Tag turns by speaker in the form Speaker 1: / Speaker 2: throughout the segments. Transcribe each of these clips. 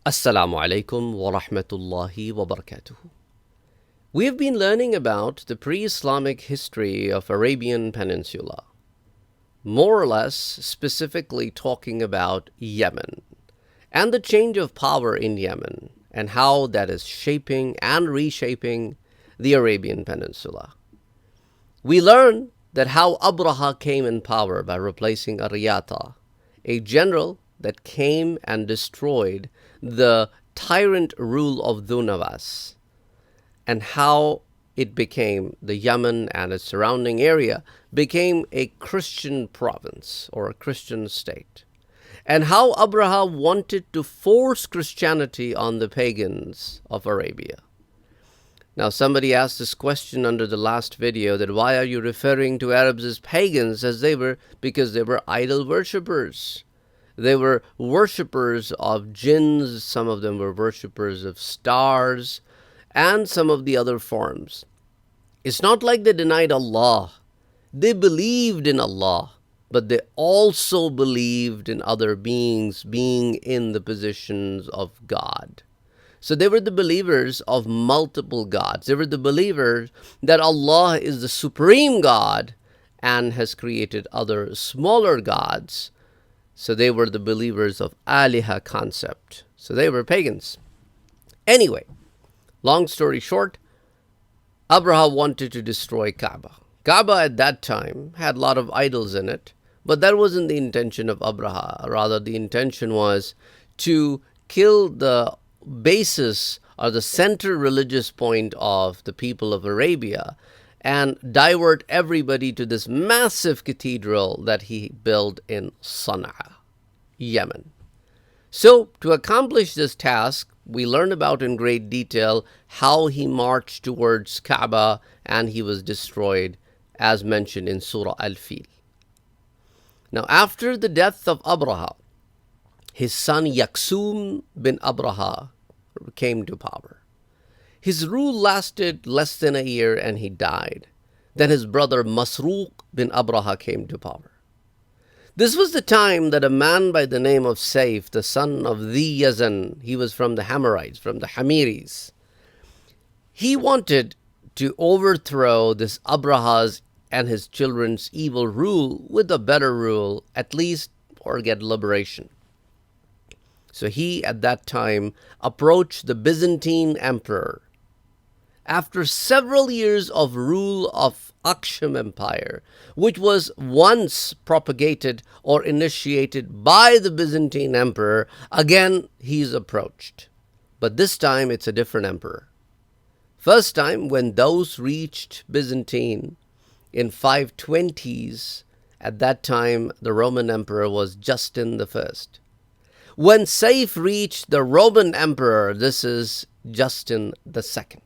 Speaker 1: Assalamu alaikum wa rahmatullahi wa barakatuh. We have been learning about the pre-Islamic history of Arabian Peninsula, more or less specifically talking about Yemen and the change of power in Yemen and how that is shaping and reshaping the Arabian Peninsula. We learn that how Abraha came in power by replacing Ariyata, a general that came and destroyed the tyrant rule of Dunawas, and how it became, the Yemen and its surrounding area became a Christian province or a Christian state, and how Abraha wanted to force Christianity on the pagans of Arabia. Now, somebody asked this question under the last video, that why are you referring to Arabs as pagans, because they were idol worshippers. They were worshippers of jinns, some of them were worshippers of stars, and some of the other forms. It's not like they denied Allah. They believed in Allah, but they also believed in other beings being in the positions of God. So they were the believers of multiple gods. They were the believers that Allah is the supreme God and has created other smaller gods. So they were the believers of Aliha concept. So they were pagans. Anyway, long story short, Abraha wanted to destroy Kaaba. Kaaba at that time had a lot of idols in it, but that wasn't the intention of Abraha. Rather, the intention was to kill the basis or the center religious point of the people of Arabia and divert everybody to this massive cathedral that he built in Sana'a, Yemen. So, to accomplish this task, we learn about in great detail how he marched towards Kaaba and he was destroyed, as mentioned in Surah Al-Fil. Now, after the death of Abraha, his son Yaksum bin Abraha came to power. His rule lasted less than a year and he died. Then his brother Masruq bin Abraha came to power. This was the time that a man by the name of Saif, the son of the Yazan, he was from the Hammerites, from the Hamiris, he wanted to overthrow this Abraha's and his children's evil rule with a better rule, at least, or get liberation. So he, at that time, approached the Byzantine emperor. After several years of rule of Aksum Empire, which was once propagated or initiated by the Byzantine emperor, again he's approached. But this time it's a different emperor. First time, when those reached Byzantine in 520s, at that time the Roman emperor was Justin the First. When Saif reached the Roman emperor, this is Justin the Second.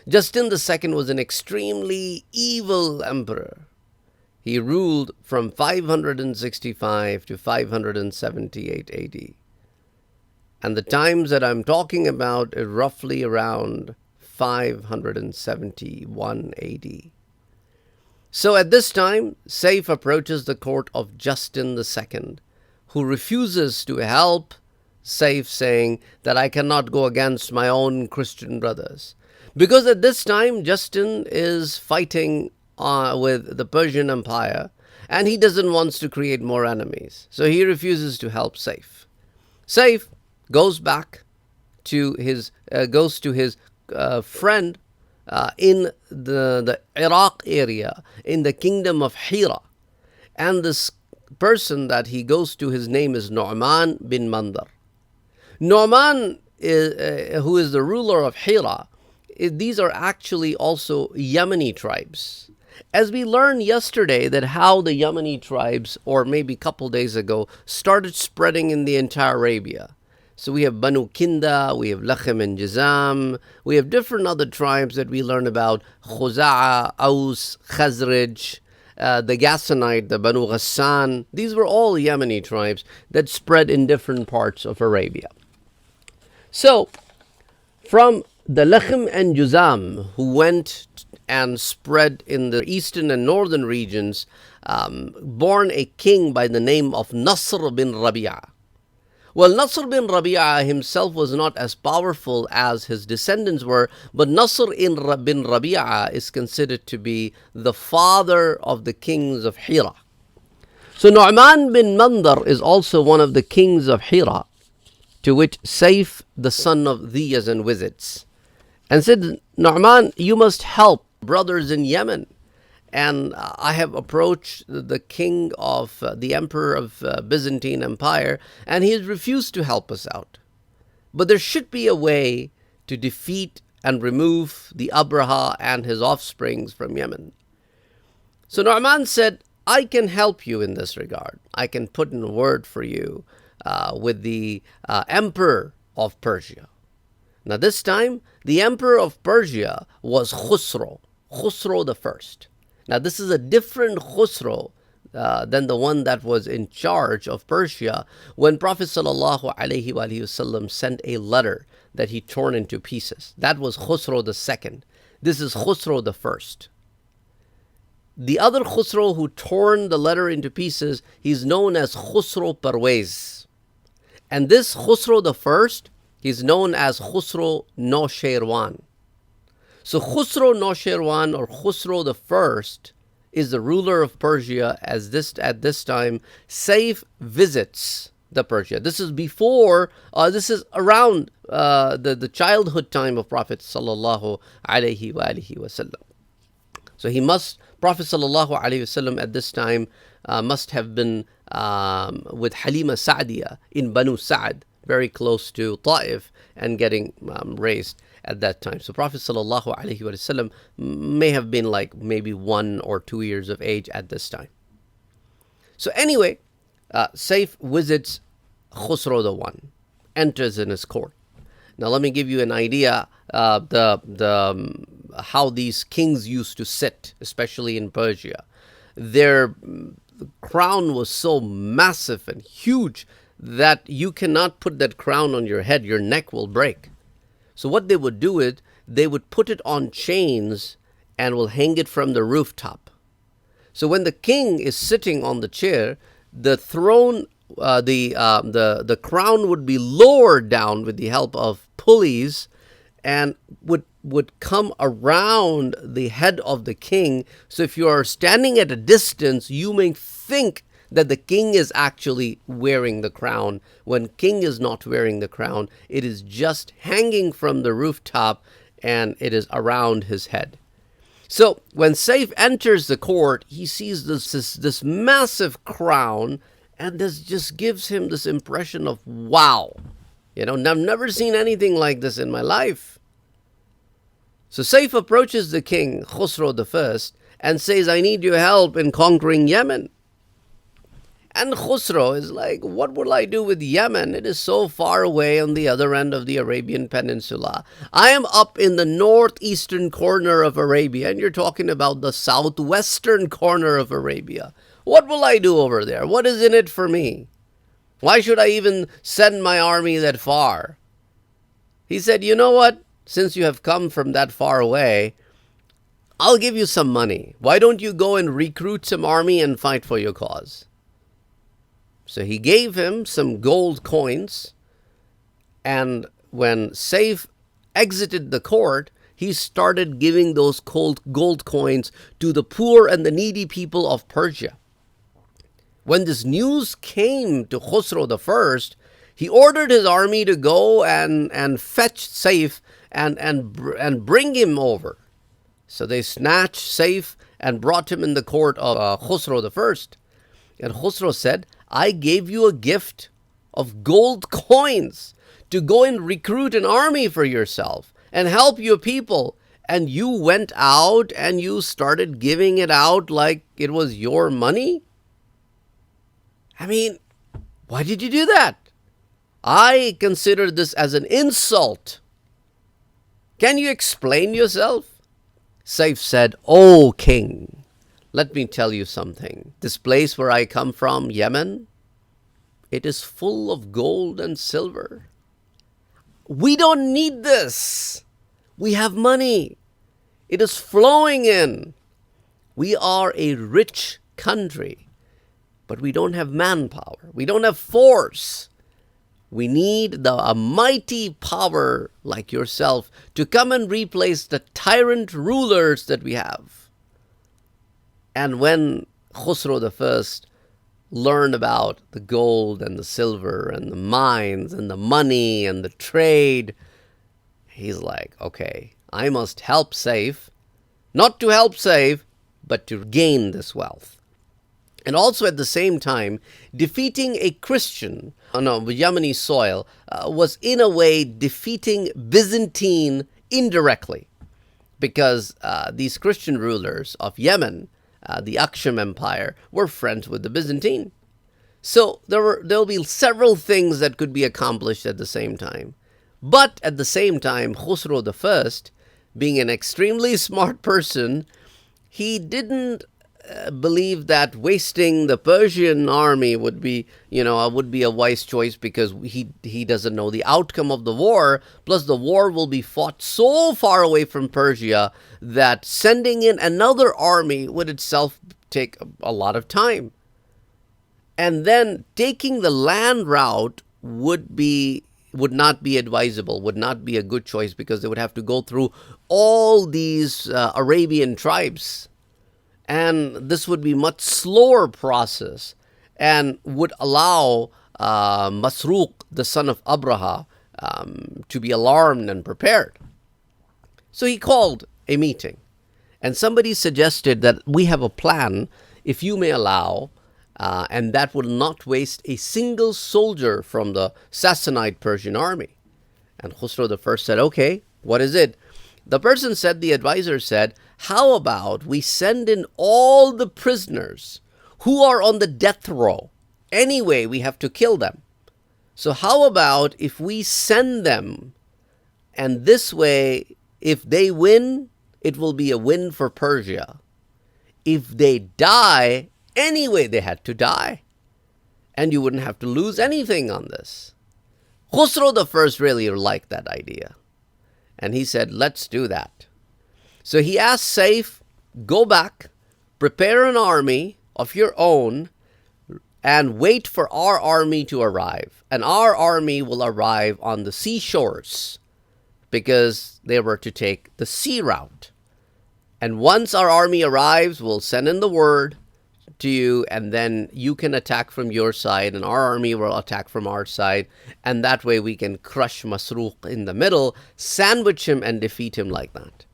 Speaker 1: Justin II was an extremely evil emperor. He ruled from 565 to 578 AD. And the times that I'm talking about is roughly around 571 AD. So at this time, Saif approaches the court of Justin II, who refuses to help Saif, saying that I cannot go against my own Christian brothers. Because at this time, Justin is fighting with the Persian Empire, and he doesn't want to create more enemies. So he refuses to help Saif. Saif goes back to his friend in the Iraq area, in the kingdom of Hira. And this person that he goes to, his name is Nu'man bin Mandar. Nu'man, who is the ruler of Hira, these are actually also Yemeni tribes. As we learned yesterday that how the Yemeni tribes, or maybe a couple days ago, started spreading in the entire Arabia. So we have Banu Kinda, we have Lachem and Jazam, we have different other tribes that we learn about, Khuza'a, Aus, Khazraj, the Ghassanite, the Banu Ghassan. These were all Yemeni tribes that spread in different parts of Arabia. So, from the Lachem and Juzam, who went and spread in the eastern and northern regions, born a king by the name of Nasr bin Rabi'a. Well, Nasr bin Rabi'a himself was not as powerful as his descendants were, but Nasr bin Rabi'a is considered to be the father of the kings of Hira. So Nu'man bin Mandar is also one of the kings of Hira, to which Saif, the son of Dhiyazan, visits and said, Nu'man, you must help brothers in Yemen. And I have approached the king of the emperor of Byzantine Empire, and he has refused to help us out. But there should be a way to defeat and remove the Abraha and his offsprings from Yemen. So Nu'man said, I can help you in this regard. I can put in a word for you with the emperor of Persia. Now this time, the emperor of Persia was Khusro the first. Now this is a different Khusro than the one that was in charge of Persia when Prophet ﷺ sent a letter that he torn into pieces. That was Khusro the second. This is Khusro the first. The other Khusro who torn the letter into pieces, he's known as Khusro Parvez. And this Khusro the first, he's known as Khusro Noshirwan. So Khusro Noshirwan, or Khusro the first, is the ruler of Persia at this time. Saif visits the Persia. This is before, this is around the childhood time of Prophet sallallahu alaihi wasallam. So Prophet sallallahu alaihi wasallam at this time must have been with Halima Sa'diya in Banu Sa'd, very close to Ta'if, and getting raised at that time. So Prophet sallallahu alaihi wasallam may have been like maybe 1 or 2 years of age at this time. So anyway, Saif visits Khusro the One, enters in his court. Now let me give you an idea how these kings used to sit, especially in Persia. Their crown was so massive and huge that you cannot put that crown on your head. Your neck will break. So what they would do is they would put it on chains and will hang it from the rooftop. So when the king is sitting on the chair, the throne, the crown would be lowered down with the help of pulleys and would come around the head of the king. So if you are standing at a distance, you may think that the king is actually wearing the crown. When king is not wearing the crown, it is just hanging from the rooftop and it is around his head. So when Saif enters the court, he sees this massive crown, and this just gives him this impression of, wow, I've never seen anything like this in my life. So Saif approaches the king, Khusro I, and says, I need your help in conquering Yemen. And Khusro is like, what will I do with Yemen? It is so far away on the other end of the Arabian Peninsula. I am up in the northeastern corner of Arabia, and you're talking about the southwestern corner of Arabia. What will I do over there? What is in it for me? Why should I even send my army that far? He said, you know what? Since you have come from that far away, I'll give you some money. Why don't you go and recruit some army and fight for your cause? So he gave him some gold coins, and when Saif exited the court, he started giving those gold coins to the poor and the needy people of Persia. When this news came to Khusro I, he ordered his army to go and fetch Saif and bring him over. So they snatched Saif and brought him in the court of Khusro I. And Khusro said, I gave you a gift of gold coins to go and recruit an army for yourself and help your people. And you went out and you started giving it out like it was your money? I mean, why did you do that? I consider this as an insult. Can you explain yourself? Saif said, O king, let me tell you something. This place where I come from, Yemen, it is full of gold and silver. We don't need this. We have money. It is flowing in. We are a rich country, but we don't have manpower. We don't have force. We need a mighty power like yourself to come and replace the tyrant rulers that we have. And when Khusro I learned about the gold and the silver and the mines and the money and the trade, he's like, okay, I must help save, not to help save, but to gain this wealth. And also at the same time, defeating a Christian on a Yemeni soil was in a way defeating Byzantine indirectly, because these Christian rulers of Yemen, the Aksum Empire, were friends with the Byzantine. So there'll be several things that could be accomplished at the same time. But at the same time, Khusro I, being an extremely smart person, he didn't believe that wasting the Persian army would be a wise choice, because he doesn't know the outcome of the war. Plus, the war will be fought so far away from Persia that sending in another army would itself take a lot of time. And then taking the land route would not be advisable, would not be a good choice, because they would have to go through all these Arabian tribes. And this would be a much slower process and would allow Masruq, the son of Abraha, to be alarmed and prepared. So he called a meeting, and somebody suggested that we have a plan, if you may allow, and that will not waste a single soldier from the Sassanid Persian army. And Khusro I said, okay, what is it? The advisor said, how about we send in all the prisoners who are on the death row? Anyway, we have to kill them. So how about if we send them, and this way, if they win, it will be a win for Persia. If they die, anyway, they had to die, and you wouldn't have to lose anything on this. Khusro I really liked that idea, and he said, let's do that. So he asked Saif, go back, prepare an army of your own, and wait for our army to arrive. And our army will arrive on the seashores, because they were to take the sea route. And once our army arrives, we'll send in the word to you, and then you can attack from your side, and our army will attack from our side. And that way we can crush Masruq in the middle, sandwich him, and defeat him like that.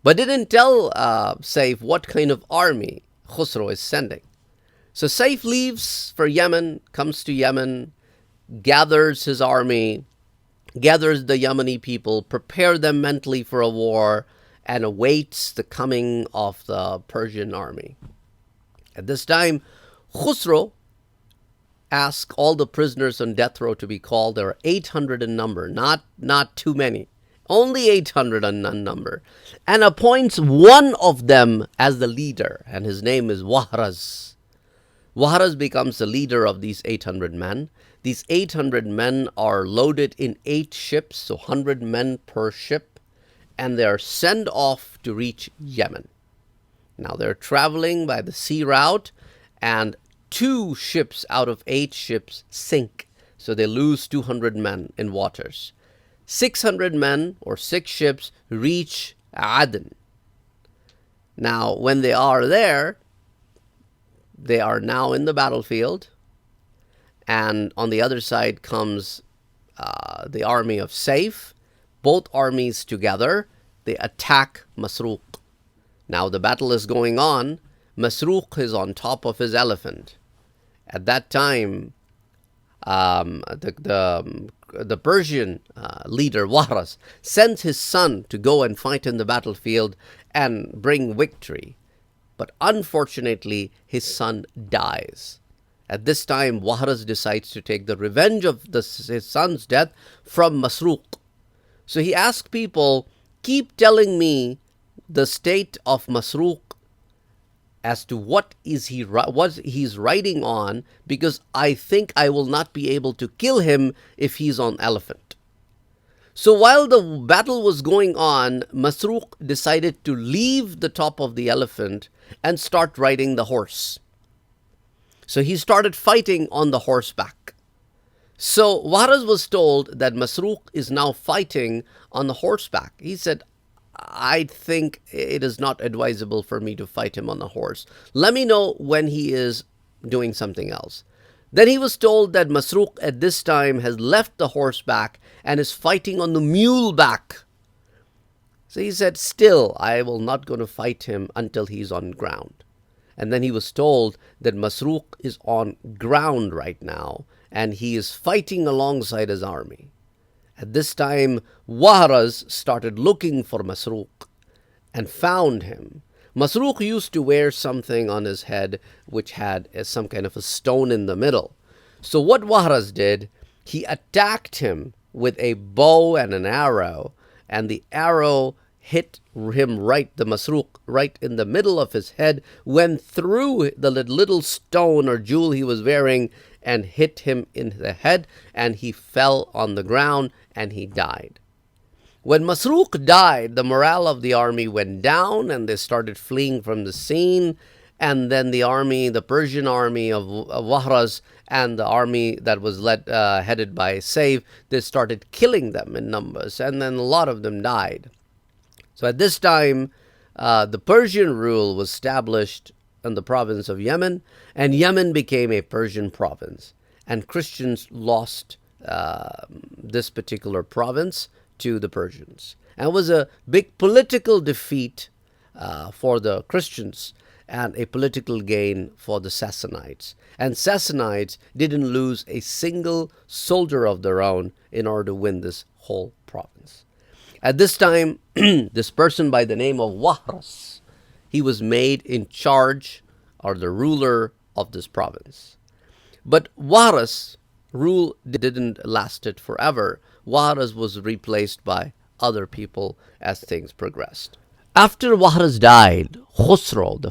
Speaker 1: But didn't tell Saif what kind of army Khusro is sending. So Saif leaves for Yemen, comes to Yemen, gathers his army, gathers the Yemeni people, prepare them mentally for a war, and awaits the coming of the Persian army. At this time, Khusro asked all the prisoners on death row to be called. There are 800 in number, not too many. Only 800 in number, and appoints one of them as the leader, and his name is Wahraz. Wahraz becomes the leader of these 800 men. These 800 men are loaded in 8 ships, so 100 men per ship, and they are sent off to reach Yemen. Now they're traveling by the sea route, and 2 ships out of 8 ships sink, so they lose 200 men in waters. 600 men, or 6 ships, reach Aden. Now, when they are there, they are now in the battlefield, and on the other side comes the army of Saif. Both armies together, they attack Masruq. Now the battle is going on. Masruq is on top of his elephant. At that time, the Persian leader, Wahraz, sends his son to go and fight in the battlefield and bring victory. But unfortunately, his son dies. At this time, Wahraz decides to take the revenge of his son's death from Masruq. So he asked people, keep telling me the state of Masruq as to what he's riding on, because I think I will not be able to kill him if he's on elephant. So while the battle was going on, Masruq decided to leave the top of the elephant and start riding the horse. So he started fighting on the horseback. So Wahraz was told that Masruq is now fighting on the horseback. He said, I think it is not advisable for me to fight him on the horse. Let me know when he is doing something else. Then he was told that Masruq at this time has left the horseback and is fighting on the mule back. So he said, still, I will not going to fight him until he's on ground. And then he was told that Masruq is on ground right now and he is fighting alongside his army. At this time, Wahraz started looking for Masruq and found him. Masruq used to wear something on his head which had some kind of a stone in the middle. So what Wahraz did, he attacked him with a bow and an arrow, and the arrow hit him the Masruq, right in the middle of his head, went through the little stone or jewel he was wearing and hit him in the head, and he fell on the ground and he died. When Masruq died, the morale of the army went down and they started fleeing from the scene. And then the army, the Persian army of Wahraz and the army that was headed by Saif, they started killing them in numbers, and then a lot of them died. So at this time, the Persian rule was established in the province of Yemen, and Yemen became a Persian province. And Christians lost this particular province to the Persians. And it was a big political defeat for the Christians and a political gain for the Sassanites. And Sassanites didn't lose a single soldier of their own in order to win this whole province. At this time, this person by the name of Wahraz, he was made in charge or the ruler of this province. But Wahraz rule didn't last it forever. Wahraz was replaced by other people as things progressed. After Wahraz died, Khusro I,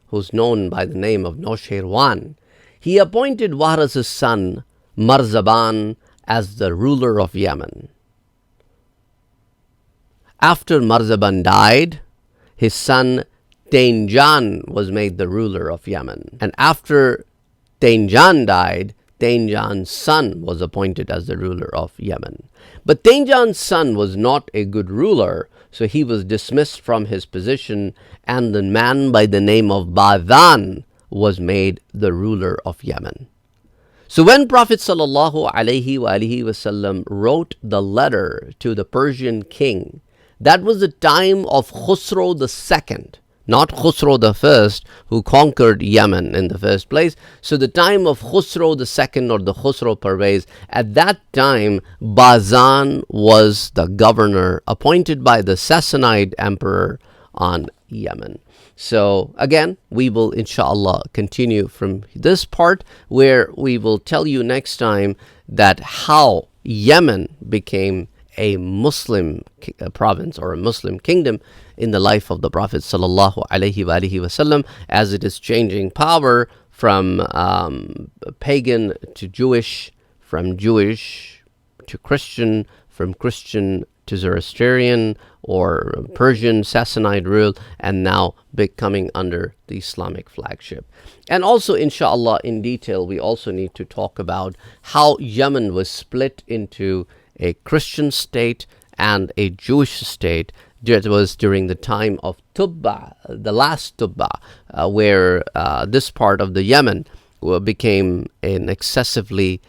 Speaker 1: who's known by the name of Noshirwan, he appointed Wahraz's son Marzaban as the ruler of Yemen. After Marzaban died, his son Tainjan was made the ruler of Yemen. And after Tainjan died, Tainjan's son was appointed as the ruler of Yemen. But Tainjan's son was not a good ruler, so he was dismissed from his position, and the man by the name of Badan was made the ruler of Yemen. So when Prophet ﷺ wrote the letter to the Persian king, that was the time of Khusro II, not Khusro I, who conquered Yemen in the first place. So the time of Khusro II or the Khusro Pervez, at that time, Bazan was the governor appointed by the Sassanid emperor on Yemen. So again, we will inshallah continue from this part, where we will tell you next time that how Yemen became a Muslim province or a Muslim kingdom in the life of the Prophet sallallahu alaihi wasallam, as it is changing power from pagan to Jewish, from Jewish to Christian, from Christian to Zoroastrian or Persian Sassanid rule, and now becoming under the Islamic flagship. And also, inshallah, in detail, we also need to talk about how Yemen was split into a Christian state and a Jewish state. That was during the time of Tubba, the last Tubba, where this part of the Yemen became an excessively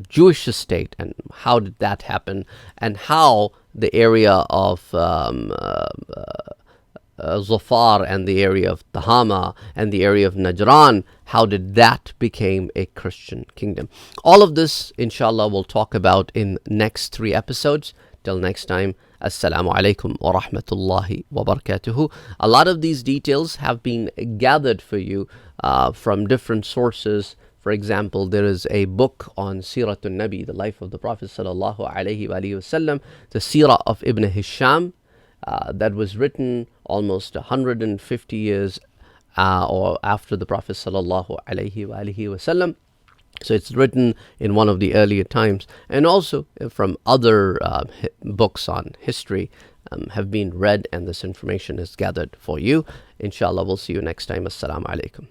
Speaker 1: Jewish state. And how did that happen? And how the area of Zafar and the area of Tahama and the area of Najran, how did that become a Christian kingdom? All of this, inshallah, we'll talk about in next 3 episodes. Till next time, Assalamu alaikum wa rahmatullahi wa barakatuhu. A lot of these details have been gathered for you from different sources. For example, there is a book on Siratun Nabi, the life of the Prophet sallallahu alaihi wasallam, the Sirah of Ibn Hisham, that was written almost 150 years or after the Prophet sallallahu alaihi wasallam. So it's written in one of the earlier times, and also from other books on history have been read, and this information is gathered for you. Inshallah, we'll see you next time. Assalamu alaikum.